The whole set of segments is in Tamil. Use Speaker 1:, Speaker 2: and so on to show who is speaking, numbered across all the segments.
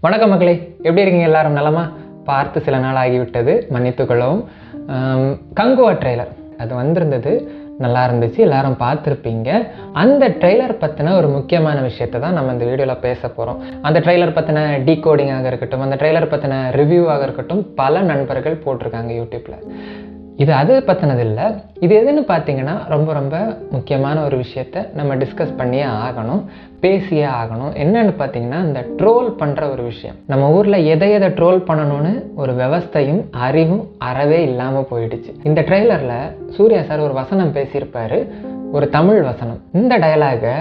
Speaker 1: வணக்கம் மக்களே, எப்படி இருக்கீங்க? எல்லாரும் நலமா? பார்த்து சில நாள் ஆகிவிட்டது, மன்னித்துக்கொள்ளவும். கங்குவா ட்ரெய்லர் அது வந்திருந்தது, நல்லா இருந்துச்சு, எல்லாரும் பார்த்துருப்பீங்க. அந்த ட்ரெய்லர் பற்றின ஒரு முக்கியமான விஷயத்தை தான் நம்ம இந்த வீடியோவில் பேச போகிறோம். அந்த ட்ரெய்லர் பற்றின டீகோடிங்காக இருக்கட்டும், அந்த ட்ரெய்லர் பற்றின ரிவ்யூவாக இருக்கட்டும், பல நண்பர்கள் போட்டிருக்காங்க யூடியூப்பில். இது அது பற்றினது இல்லை. இது எதுன்னு பார்த்தீங்கன்னா, ரொம்ப ரொம்ப முக்கியமான ஒரு விஷயத்தை நம்ம டிஸ்கஸ் பண்ணியே ஆகணும், பேசியே ஆகணும். என்னன்னு பார்த்தீங்கன்னா, இந்த ட்ரோல் பண்ணுற ஒரு விஷயம். நம்ம ஊரில் எதை ட்ரோல் பண்ணணும்னு ஒரு விவஸ்தையும் அறிவும் அறவே இல்லாமல் போயிடுச்சு. இந்த ட்ரெய்லரில் சூர்யா சார் ஒரு வசனம் பேசியிருப்பார், ஒரு தமிழ் வசனம். இந்த டயலாகை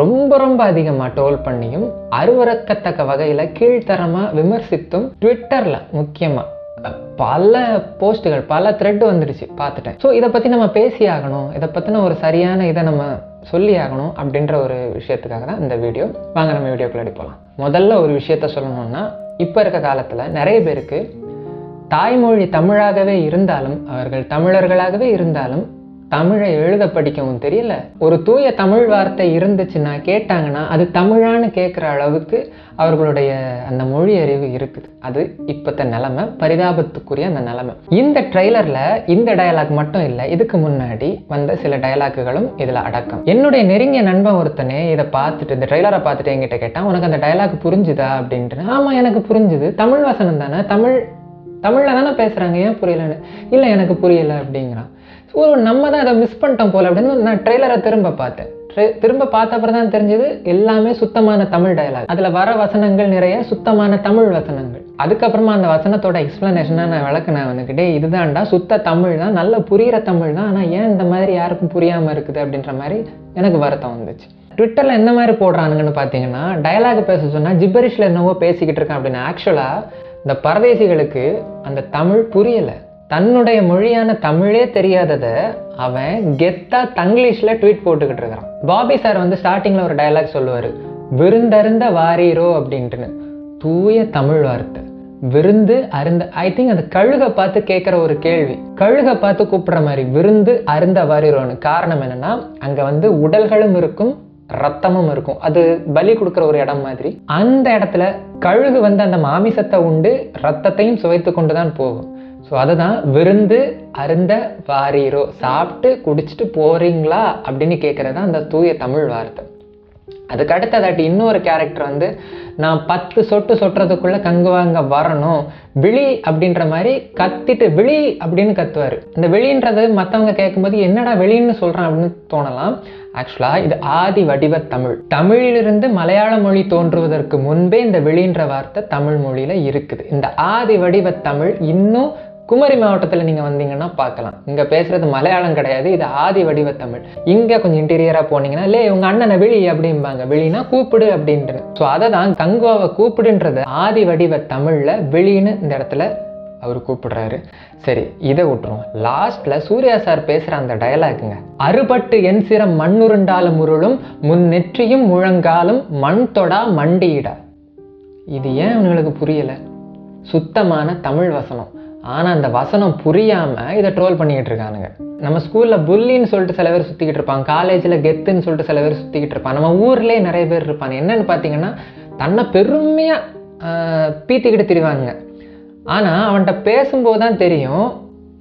Speaker 1: ரொம்ப ரொம்ப அதிகமாக ட்ரோல் பண்ணியும் அருவருக்கத்தக்க வகையில் கீழ்த்தரமாக விமர்சித்தும் ட்விட்டரில் முக்கியமாக பல போஸ்ட்டுகள், பல த்ரெட் வந்துடுச்சு, பார்த்துட்டேன். ஸோ இதை பற்றி நம்ம பேசி ஆகணும், இதை பற்றின ஒரு சரியான இதை நம்ம சொல்லி ஆகணும் அப்படின்ற ஒரு விஷயத்துக்காக தான் இந்த வீடியோ. வாங்க நம்ம வீடியோக்குள்ள போகலாம். முதல்ல ஒரு விஷயத்த சொல்லணும்னா, இப்போ இருக்க காலத்தில் நிறைய பேருக்கு தாய்மொழி தமிழாகவே இருந்தாலும், அவர்கள் தமிழர்களாகவே இருந்தாலும் தமிழை எழுத படிக்கவும் தெரியல. ஒரு தூய தமிழ் வார்த்தை இருந்துச்சுன்னா, கேட்டாங்கன்னா அது தமிழான்னு கேட்குற அளவுக்கு அவர்களுடைய அந்த மொழி அறிவு இருக்குது. அது இப்போத்த நிலைமை, பரிதாபத்துக்குரிய அந்த நிலைமை. இந்த ட்ரெய்லரில் இந்த டயலாக் மட்டும் இல்லை, இதுக்கு முன்னாடி வந்த சில டயலாக்குகளும் இதில் அடக்கம். என்னுடைய நெருங்கிய நண்பன் ஒருத்தனே இதை பார்த்துட்டு, இந்த ட்ரெய்லரை பார்த்துட்டு என்கிட்ட கேட்டான், உனக்கு அந்த டயலாக் புரிஞ்சுதா அப்படின்ட்டு. ஆமாம், எனக்கு புரிஞ்சுது, தமிழ் வசனம் தானே, தமிழில் தானே பேசுகிறாங்க, ஏன் புரியலன்னு. இல்லை, எனக்கு புரியலை அப்படிங்கிறான். நம்ம தான் அதை மிஸ் பண்ணிட்டோம் போல அப்படின்னு நான் ட்ரெய்லரை திரும்ப பார்த்தேன். திரும்ப பார்த்த அப்புறம் தான் தெரிஞ்சது, எல்லாமே சுத்தமான தமிழ் டயலாக். அதில் வர வசனங்கள் நிறைய சுத்தமான தமிழ் வசனங்கள். அதுக்கப்புறமா அந்த வசனத்தோட எக்ஸ்பிளனேஷனாக நான் விளக்குனேன் அவனுக்கிட்டே, இதுதான்டா சுத்த தமிழ் தான், நல்ல புரிகிற தமிழ் தான், ஆனால் ஏன் இந்த மாதிரி யாருக்கும் புரியாமல் இருக்குது அப்படின்ற மாதிரி எனக்கு வருத்தம் வந்துச்சு. ட்விட்டரில் எந்த மாதிரி போடுறானுங்கன்னு பார்த்தீங்கன்னா, டயலாக் பேச சொன்னால் ஜிப்பரிஷில் என்னவோ பேசிக்கிட்டு இருக்கேன் அப்படின்னு. ஆக்சுவலாக இந்த பரதேசிகளுக்கு அந்த தமிழ் புரியலை, தன்னுடைய மொழியான தமிழே தெரியாததை அவன் கெத்தா தங்கிலீஷில் ட்வீட் போட்டுக்கிட்டு இருக்கிறான். பாபி சார் வந்து ஸ்டார்டிங்கில் ஒரு டயலாக் சொல்லுவார், விருந்தருந்த வாரீரோ அப்படின்ட்டுன்னு. தூய தமிழ் வார்த்தை, விருந்து அருந்த. ஐ திங்க் அந்த கழுகை பார்த்து கேட்குற ஒரு கேள்வி, கழுகை பார்த்து கூப்பிடுற மாதிரி, விருந்து அருந்த வாரீரோன்னு. காரணம் என்னன்னா, அங்கே வந்து உடல்களும் இருக்கும், ரத்தமும் இருக்கும், அது பலி கொடுக்குற ஒரு இடம் மாதிரி. அந்த இடத்துல கழுகு வந்து அந்த மாமிசத்தை உண்டு ரத்தத்தையும் சுவைத்து கொண்டு தான் போகும். ஸோ அதுதான் விருந்து அருந்த வாரீரோ, சாப்பிட்டு குடிச்சிட்டு போறீங்களா அப்படின்னு கேட்குறது அந்த தூய தமிழ் வார்த்தை. அதுக்கு அடுத்ததாட்டி இன்னொரு கேரக்டர் வந்து, நான் 10 சொட்டு சொட்டுறதுக்குள்ள கங்குவாங்க வரணும், விழி அப்படின்ற மாதிரி கத்திட்டு விழி அப்படின்னு கத்துவார். இந்த வெளின்றது மற்றவங்க கேட்கும்போது என்னடா வெளின்னு சொல்கிறான் அப்படின்னு தோணலாம். ஆக்சுவலாக இது ஆதி வடிவ தமிழ். தமிழிலிருந்து மலையாள மொழி தோன்றுவதற்கு முன்பே இந்த வெளின்ற வார்த்தை தமிழ் மொழியில் இருக்குது. இந்த ஆதி வடிவ தமிழ் இன்னும் குமரி மாவட்டத்தில் நீங்கள் வந்தீங்கன்னா பார்க்கலாம். இங்கே பேசுகிறது மலையாளம் கிடையாது, இது ஆதி வடிவ தமிழ். இங்கே கொஞ்சம் இன்டீரியராக போனீங்கன்னா, இல்லை உங்கள் அண்ணனை விழி அப்படிம்பாங்க, விழினா கூப்பிடு அப்படின்ட்டு. ஸோ அதை தான் கங்குவாவை கூப்பிடுன்றது ஆதி வடிவ தமிழில் விழின்னு இந்த இடத்துல அவர் கூப்பிடுறாரு. சரி, இதை விட்டுரும். லாஸ்ட்ல சூர்யா சார் பேசுகிற அந்த டயலாக்குங்க, அறுபட்டு என் சிரம் மண்ணுருண்டாலும் உருளும், முன் நெற்றியும் முழங்காலும் மண் தொடா மண்டியிடா. இது ஏன் அவங்களுக்கு புரியலை? சுத்தமான தமிழ் வசனம், ஆனால் அந்த வசனம் புரியாமல் இதை ட்ரோல் பண்ணிக்கிட்டு இருக்கானுங்க. நம்ம ஸ்கூலில் புல்லின்னு சொல்லிட்டு சில பேர் சுற்றிக்கிட்டு இருப்பாங்க, காலேஜில் கெத்துன்னு சொல்லிட்டு சில பேர் சுற்றிக்கிட்டு இருப்பாங்க, நம்ம ஊர்லேயே நிறைய பேர் இருப்பாங்க. என்னன்னு பார்த்தீங்கன்னா, தன்னை பெருமையாக பீத்திக்கிட்டு திரிவாங்க. ஆனால் அவன்கிட்ட பேசும்போது தான் தெரியும்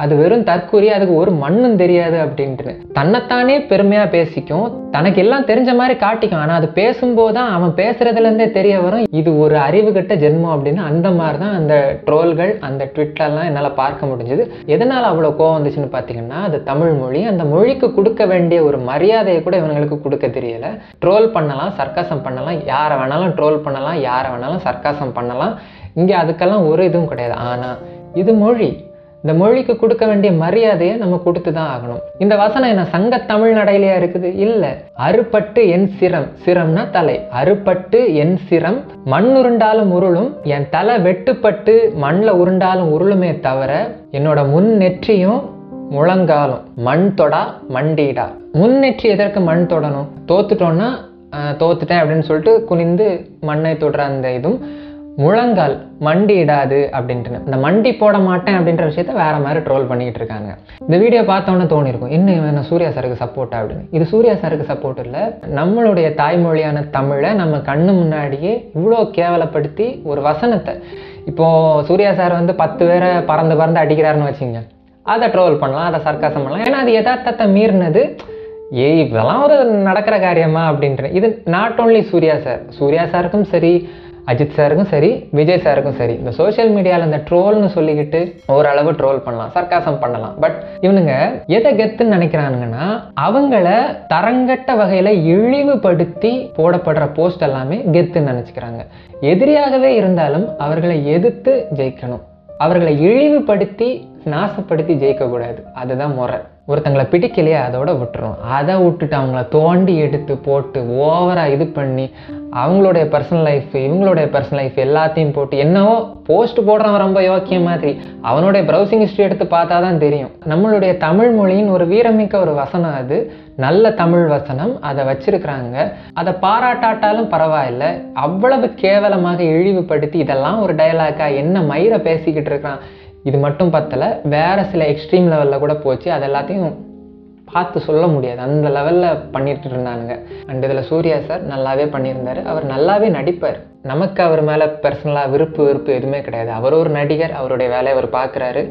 Speaker 1: அது வெறும் தற்கூரி, அதுக்கு ஒரு மண்ணும் தெரியாது அப்படின்ட்டு. தன்னைத்தானே பெருமையாக பேசிக்கும், தனக்கு எல்லாம் தெரிஞ்ச மாதிரி காட்டிக்கும். ஆனால் அது பேசும்போது தான் அவன் பேசுறதுலேருந்தே தெரிய வரும் இது ஒரு அறிவு கட்ட ஜென்மம் அப்படின்னு. அந்த மாதிரி தான் அந்த ட்ரோல்கள், அந்த ட்விட்டர்லாம் என்னால் பார்க்க முடிஞ்சுது. எதனால் அவ்வளோ கோவம் வந்துச்சுன்னு பார்த்தீங்கன்னா, அது தமிழ் மொழி, அந்த மொழிக்கு கொடுக்க வேண்டிய ஒரு மரியாதையை கூட இவங்களுக்கு கொடுக்க தெரியலை. ட்ரோல் பண்ணலாம், சர்க்காசம் பண்ணலாம், யாரை வேணாலும் ட்ரோல் பண்ணலாம், யாரை வேணாலும் சர்க்காசம் பண்ணலாம். இங்கே அதுக்கெல்லாம் ஒரு இதுவும் கிடையாது. ஆனால் இது மொழி, இந்த மொழிக்கு கொடுக்க வேண்டிய மரியாதையை நம்ம கொடுத்து தான் ஆகணும். இந்த வசனம் என்ன சங்க தமிழ் நடையிலையா இருக்குது? இல்லை. அறுபட்டு என் சிரம், சிரம்னா தலை, அறுபட்டு என் சிரம் மண் உருண்டாலும் உருளும், என் தலை வெட்டுப்பட்டு மண்ணில் உருண்டாலும் உருளுமே தவிர என்னோட முன் நெற்றியும் முழங்காலும் மண் தொடா மண்டிடா. முன்னெற்றி எதற்கு மண் தொடணும்? தோத்துட்டோன்னா தோத்துட்டேன் அப்படின்னு சொல்லிட்டு குனிந்து மண்ணை தொடுற அந்த இதுவும், முழங்கால் மண்டி இடாது அப்படின்ட்டு, இந்த மண்டி போட மாட்டேன் அப்படின்ற விஷயத்த வேற மாதிரி ட்ரோல் பண்ணிக்கிட்டு இருக்காங்க. இந்த வீடியோ பார்த்தோன்னே தோணிருக்கும், இன்னும் இவன் சூர்யா சாருக்கு சப்போர்ட்டா அப்படின்னு. இது சூர்யா சாருக்கு சப்போர்ட் இல்லை, நம்மளுடைய தாய்மொழியான தமிழை நம்ம கண்ணு முன்னாடியே இவ்வளோ கேவலப்படுத்தி ஒரு வசனத்தை, இப்போது சூர்யா சார் வந்து 10 பேரை பறந்து அடிக்கிறாருன்னு வச்சுங்க, அதை ட்ரோல் பண்ணலாம், அதை சர்க்காசம் பண்ணலாம். ஏன்னா அது யதார்த்தத்தை மீறினது. இதெல்லாம் ஒரு நடக்கிற காரியமா அப்படின்ட்டு. இது நாட் ஓன்லி சூர்யா சாருக்கும் சரி, அஜித் சாருக்கும் சரி, விஜய் சாருக்கும் சரி, இந்த சோஷியல் மீடியாவில் இந்த ட்ரோல்னு சொல்லிக்கிட்டு ஓரளவு ட்ரோல் பண்ணலாம், சர்க்காசம் பண்ணலாம். பட் இவனுங்க எதை கெத்துன்னு நினைக்கிறானுங்கன்னா, அவங்கள தரங்கட்ட வகையில் இழிவுபடுத்தி போடப்படுற போஸ்ட் எல்லாமே கெத்துன்னு நினச்சிக்கிறாங்க. எதிரியாகவே இருந்தாலும் அவர்களை எதிர்த்து ஜெயிக்கணும், அவர்களை இழிவுபடுத்தி நாசப்படுத்தி ஜெயிக்கக்கூடாது. அதுதான் முறை. ஒருத்தங்களை பிடிக்கலையே அதோட விட்டுரும், அதை விட்டுட்டு அவங்கள தோண்டி எடுத்து போட்டு ஓவராக இது பண்ணி அவங்களுடைய பர்சனல் லைஃப் இவங்களுடைய பர்சனல் லைஃப் எல்லாத்தையும் போட்டு என்னவோ போஸ்ட் போடுறவன் ரொம்ப யோக்கிய மாதிரி அவனுடைய ப்ரௌசிங் ஹிஸ்ட்ரி எடுத்து பார்த்தா தான் தெரியும். நம்மளுடைய தமிழ் மொழியின் ஒரு வீரமிக்க ஒரு வசனம், அது நல்ல தமிழ் வசனம், அதை வச்சிருக்கிறாங்க. அதை பாராட்டாட்டாலும் பரவாயில்லை, அவ்வளவு கேவலமாக இழிவுபடுத்தி இதெல்லாம் ஒரு டயலாக்கா, என்ன மயிரை பேசிக்கிட்டு இருக்கிறான், இது மட்டும் பத்தலை, வேறு சில எக்ஸ்ட்ரீம் லெவலில் கூட போச்சு. அது எல்லாத்தையும் பார்த்து சொல்ல முடியாது, அந்த லெவலில் பண்ணிட்டு இருந்தானுங்க. அண்ட் இதில் சூர்யா சார் நல்லாவே பண்ணியிருந்தார், அவர் நல்லாவே நடிப்பார். நமக்கு அவர் மேலே பர்சனலாக விருப்பு எதுவுமே கிடையாது. அவர் ஒரு நடிகர், அவருடைய வேலையை அவர் பார்க்குறாரு,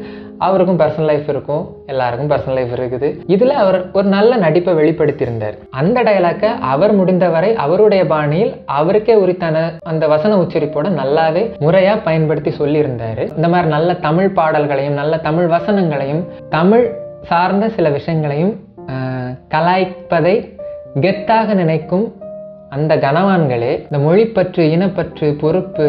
Speaker 1: அவருக்கும் பர்சனல் லைஃப் இருக்கும், எல்லாருக்கும் பர்சனல் லைஃப் இருக்குது. இதில் அவர் ஒரு நல்ல நடிப்பை வெளிப்படுத்தியிருந்தார். அந்த டயலாக்கை அவர் முடிந்தவரை அவருடைய பாணியில் அவருக்கே உரித்தான அந்த வசன உச்சரிப்போட நல்லாவே முறையாக பயன்படுத்தி சொல்லியிருந்தார். இந்த மாதிரி நல்ல தமிழ் பாடல்களையும் நல்ல தமிழ் வசனங்களையும் தமிழ் சார்ந்த சில விஷயங்களையும் கலாய்ப்பதை கெத்தாக நினைக்கும் அந்த கனவான்களே, இந்த மொழிப்பற்று, இனப்பற்று, பொறுப்பு,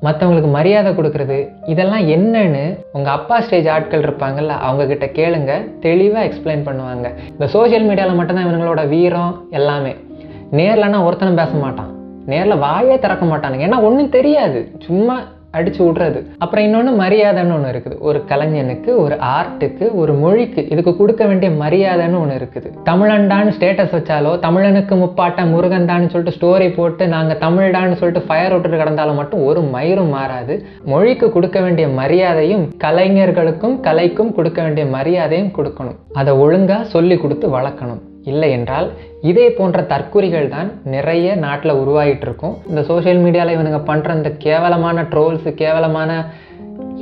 Speaker 1: மற்றவங்களுக்கு மரியாதை கொடுக்கறது, இதெல்லாம் என்னன்னு உங்கள் அப்பா ஸ்டேஜ் ஆட்கள் இருப்பாங்கல்ல, அவங்கக்கிட்ட கேளுங்க, தெளிவாக எக்ஸ்பிளைன் பண்ணுவாங்க. இந்த சோஷியல் மீடியாவில் மட்டும்தான் இவங்களோட வீரம் எல்லாமே. நேர்லன்னா ஒருத்தனும் பேச மாட்டான், நேரில் வாயே திறக்க மாட்டானுங்க, ஏன்னா ஒன்றும் தெரியாது, சும்மா அடிச்சு விட்றது. அப்புறம் இன்னொன்று மரியாதைன்னு ஒன்று இருக்குது. ஒரு கலைஞனுக்கு, ஒரு ஆர்ட்டுக்கு, ஒரு மொழிக்கு, இதுக்கு கொடுக்க வேண்டிய மரியாதைன்னு ஒன்று இருக்குது. தமிழன்டான்னு ஸ்டேட்டஸ் வச்சாலோ, தமிழனுக்கு முப்பாட்டா முருகன்டான்னு சொல்லிட்டு ஸ்டோரி போட்டு நாங்கள் தமிழ்டான்னு சொல்லிட்டு ஃபயர் விட்டுட்டு கிடந்தாலும் மட்டும் ஒரு மயிரும் மாறாது. மொழிக்கு கொடுக்க வேண்டிய மரியாதையும் கலைஞர்களுக்கும் கலைக்கும் கொடுக்க வேண்டிய மரியாதையும் கொடுக்கணும். அதை ஒழுங்காக சொல்லி கொடுத்து வளர்க்கணும். இல்லை என்றால் இதே போன்ற தற்குறிகள் தான் நிறைய நாட்டில் உருவாகிட்டு இருக்கும். இந்த சோஷியல் மீடியாவில் இவனுங்க பண்ணுற இந்த கேவலமான ட்ரோல்ஸு, கேவலமான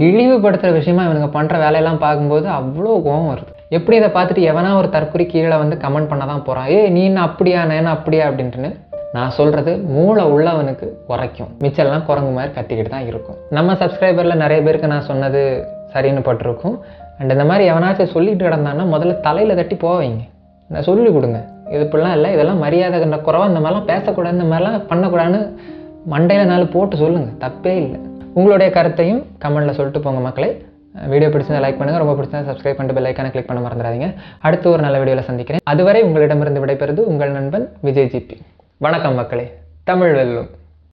Speaker 1: இழிவுபடுத்துகிற விஷயமா இவனுங்க பண்ணுற வேலையெல்லாம் பார்க்கும்போது அவ்வளோ கோவம் வருது. எப்படி இதை பார்த்துட்டு எவனா ஒரு தற்குறி கீழே வந்து கமெண்ட் பண்ண தான் போகிறான், நீ என்ன அப்படியா, நான் என்ன அப்படியா அப்படின்ட்டுன்னு. நான் சொல்கிறது மூளை உள்ளவனுக்கு உரைக்கும், மிச்சம்லாம் குரங்கு மாதிரி கத்திக்கிட்டு தான் இருக்கும். நம்ம சப்ஸ்கிரைபரில் நிறைய பேருக்கு நான் சொன்னது சரின்னு பட்டிருக்கும். அண்ட் இந்த மாதிரி எவனாச்சும் சொல்லிட்டு கிடந்தான்னா முதல்ல தலையில் தட்டி போவீங்க, நான் சொல்லி கொடுங்க, இது இப்படிலாம் இல்லை, இதெல்லாம் மரியாதை குறைவாக, இந்த மாதிரிலாம் பேசக்கூடாது, இந்த மாதிரிலாம் பண்ணக்கூடாதுன்னு மண்டையில் 4 போட்டு சொல்லுங்கள், தப்பே இல்லை. உங்களுடைய கருத்தையும் கமெண்ட்டில் சொல்லிட்டு போங்க மக்களே. வீடியோ பிடிச்சதை லைக் பண்ணுங்கள், ரொம்ப பிடிச்சதை சப்ஸ்கிரைப் பண்ணிட்டு பெல் ஐக்கானை கிளிக் பண்ண மறந்துடாதீங்க. அடுத்து ஒரு நல்ல வீடியோவில் சந்திக்கிறேன். அதுவரை உங்களிடமிருந்து விடைபெறுது உங்கள் நண்பன் விஜய் ஜிபி. வணக்கம் மக்களே, தமிழ் வெல்லும்.